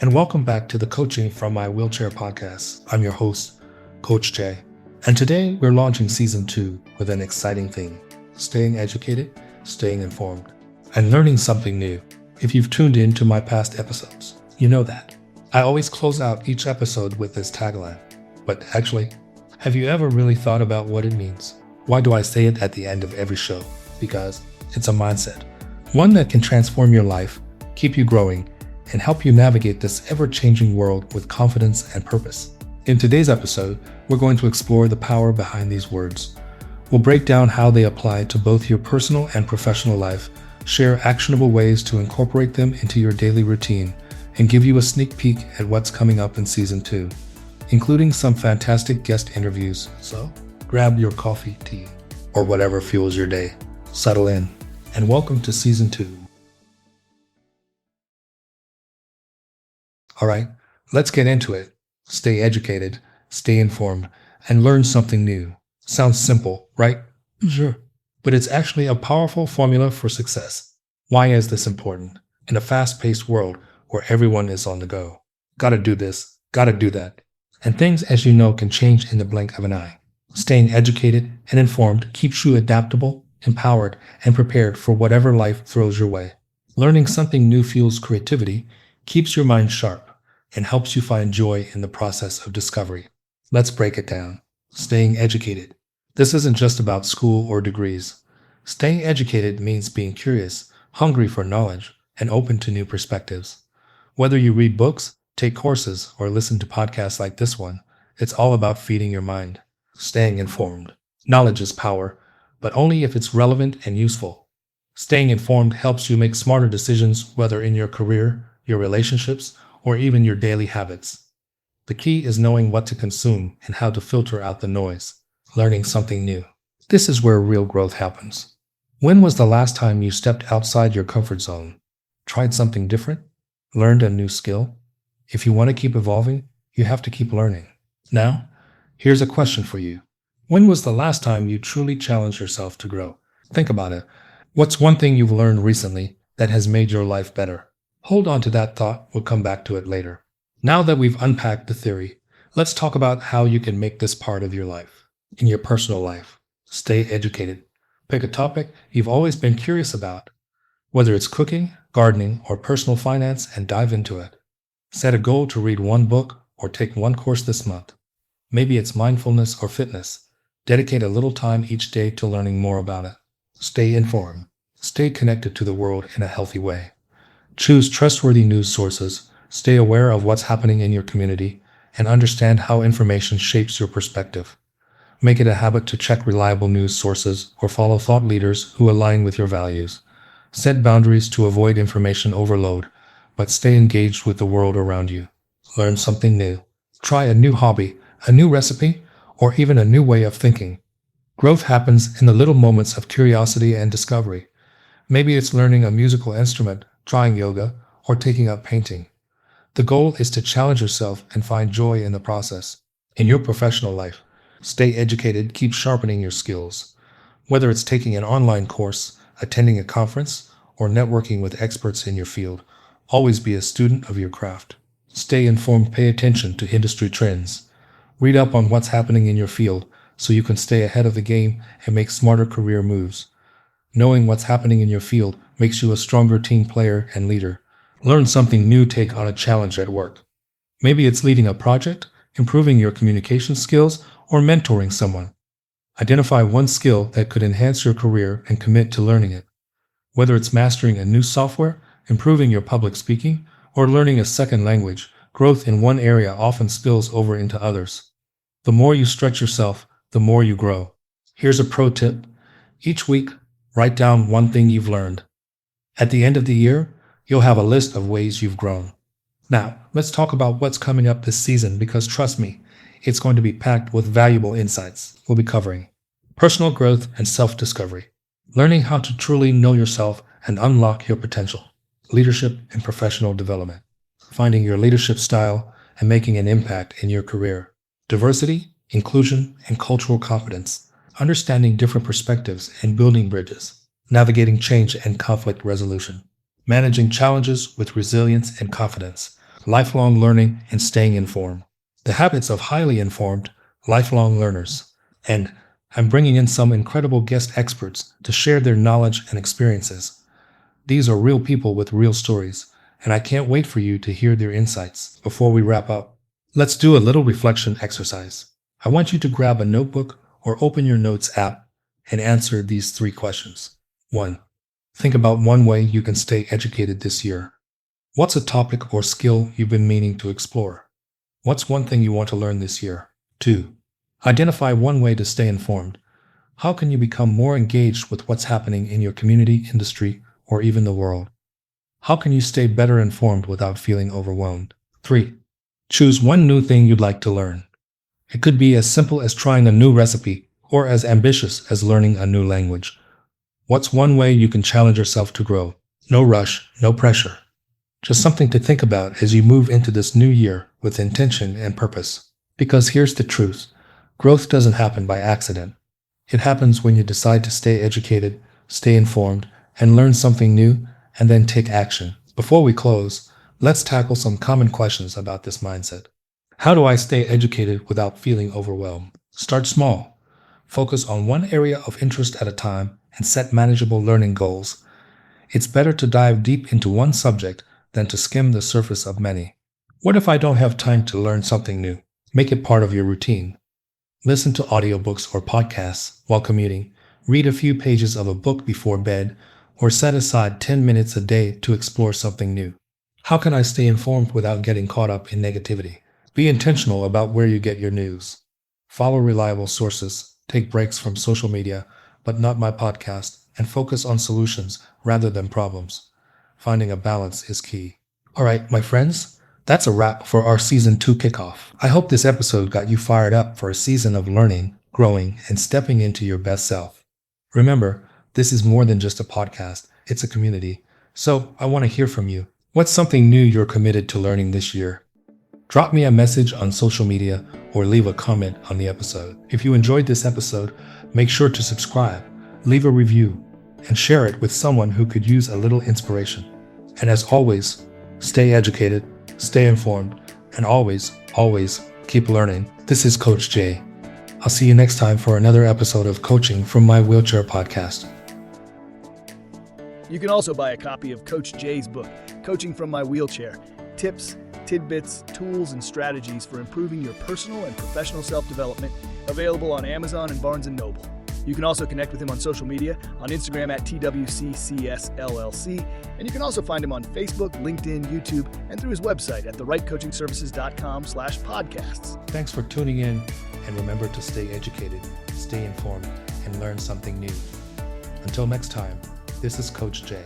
and welcome back to the Coaching from My Wheelchair podcast. I'm your host, Coach Jay, and today we're launching season 2 with an exciting theme: staying educated, staying informed, and learning something new. If you've tuned in to my past episodes, you know that. I always close out each episode with this tagline. But actually, have you ever really thought about what it means? Why do I say it at the end of every show? Because it's a mindset, one that can transform your life, keep you growing, and help you navigate this ever-changing world with confidence and purpose. In today's episode, we're going to explore the power behind these words. We'll break down how they apply to both your personal and professional life, share actionable ways to incorporate them into your daily routine, and give you a sneak peek at what's coming up in Season 2, including some fantastic guest interviews. So, grab your coffee, tea, or whatever fuels your day. Settle in, and welcome to Season 2. All right, let's get into it. Stay educated, stay informed, and learn something new. Sounds simple, right? Sure. But it's actually a powerful formula for success. Why is this important? In a fast-paced world where everyone is on the go. Gotta do this, gotta do that. And things, as you know, can change in the blink of an eye. Staying educated and informed keeps you adaptable, empowered, and prepared for whatever life throws your way. Learning something new fuels creativity, keeps your mind sharp, and helps you find joy in the process of discovery. Let's break it down. Staying educated. This isn't just about school or degrees. Staying educated means being curious, hungry for knowledge, and open to new perspectives. Whether you read books, take courses, or listen to podcasts like this one, it's all about feeding your mind. Staying informed. Knowledge is power, but only if it's relevant and useful. Staying informed helps you make smarter decisions, whether in your career, your relationships, or even your daily habits. The key is knowing what to consume and how to filter out the noise. Learning something new. This is where real growth happens. When was the last time you stepped outside your comfort zone? Tried something different? Learned a new skill? If you want to keep evolving, you have to keep learning. Now, here's a question for you. When was the last time you truly challenged yourself to grow? Think about it. What's one thing you've learned recently that has made your life better? Hold on to that thought, we'll come back to it later. Now that we've unpacked the theory, let's talk about how you can make this part of your life. In your personal life, stay educated. Pick a topic you've always been curious about, whether it's cooking, gardening, or personal finance, and dive into it. Set a goal to read one book or take one course this month. Maybe it's mindfulness or fitness. Dedicate a little time each day to learning more about it. Stay informed. Stay connected to the world in a healthy way. Choose trustworthy news sources, stay aware of what's happening in your community, and understand how information shapes your perspective. Make it a habit to check reliable news sources or follow thought leaders who align with your values. Set boundaries to avoid information overload, but stay engaged with the world around you. Learn something new. Try a new hobby, a new recipe, or even a new way of thinking. Growth happens in the little moments of curiosity and discovery. Maybe it's learning a musical instrument, trying yoga, or taking up painting. The goal is to challenge yourself and find joy in the process. In your professional life, stay educated, keep sharpening your skills. Whether it's taking an online course, attending a conference, or networking with experts in your field, always be a student of your craft. Stay informed, pay attention to industry trends. Read up on what's happening in your field so you can stay ahead of the game and make smarter career moves. Knowing what's happening in your field makes you a stronger team player and leader. Learn something new, take on a challenge at work. Maybe it's leading a project, improving your communication skills, or mentoring someone. Identify one skill that could enhance your career and commit to learning it. Whether it's mastering a new software, improving your public speaking, or learning a second language, growth in one area often spills over into others. The more you stretch yourself, the more you grow. Here's a pro tip. Each week, write down one thing you've learned. At the end of the year, you'll have a list of ways you've grown. Now, let's talk about what's coming up this season because trust me, it's going to be packed with valuable insights. We'll be covering personal growth and self-discovery, learning how to truly know yourself and unlock your potential, leadership and professional development, finding your leadership style and making an impact in your career, diversity, inclusion, and cultural competence, understanding different perspectives and building bridges, navigating change and conflict resolution, managing challenges with resilience and confidence, lifelong learning, and staying informed. The habits of highly informed, lifelong learners. And I'm bringing in some incredible guest experts to share their knowledge and experiences. These are real people with real stories, and I can't wait for you to hear their insights. Before we wrap up, let's do a little reflection exercise. I want you to grab a notebook or open your notes app and answer these 3 questions. 1. Think about one way you can stay educated this year. What's a topic or skill you've been meaning to explore? What's one thing you want to learn this year? 2. Identify one way to stay informed. How can you become more engaged with what's happening in your community, industry, or even the world? How can you stay better informed without feeling overwhelmed? 3. Choose one new thing you'd like to learn. It could be as simple as trying a new recipe or as ambitious as learning a new language. What's one way you can challenge yourself to grow? No rush, no pressure. Just something to think about as you move into this new year with intention and purpose. Because here's the truth. Growth doesn't happen by accident. It happens when you decide to stay educated, stay informed, and learn something new, and then take action. Before we close, let's tackle some common questions about this mindset. How do I stay educated without feeling overwhelmed? Start small. Focus on one area of interest at a time and set manageable learning goals. It's better to dive deep into one subject than to skim the surface of many. What if I don't have time to learn something new? Make it part of your routine. Listen to audiobooks or podcasts while commuting, read a few pages of a book before bed, or set aside 10 minutes a day to explore something new. How can I stay informed without getting caught up in negativity? Be intentional about where you get your news. Follow reliable sources, take breaks from social media, but not my podcast, and focus on solutions rather than problems. Finding a balance is key. All right, my friends, that's a wrap for our Season 2 kickoff. I hope this episode got you fired up for a season of learning, growing, and stepping into your best self. Remember, this is more than just a podcast, it's a community. So I want to hear from you. What's something new you're committed to learning this year? Drop me a message on social media or leave a comment on the episode. If you enjoyed this episode, make sure to subscribe, leave a review, and share it with someone who could use a little inspiration. And as always, stay educated, stay informed, and always, always keep learning. This is Coach Jay. I'll see you next time for another episode of Coaching from My Wheelchair podcast. You can also buy a copy of Coach Jay's book, Coaching from My Wheelchair: Tips, Tidbits, Tools, and Strategies for Improving Your Personal and Professional Self-Development, available on Amazon and Barnes & Noble. You can also connect with him on social media, on Instagram at TWCCSLLC, and you can also find him on Facebook, LinkedIn, YouTube, and through his website at therightcoachingservices.com/podcasts. Thanks for tuning in, and remember to stay educated, stay informed, and learn something new. Until next time, this is Coach Jay.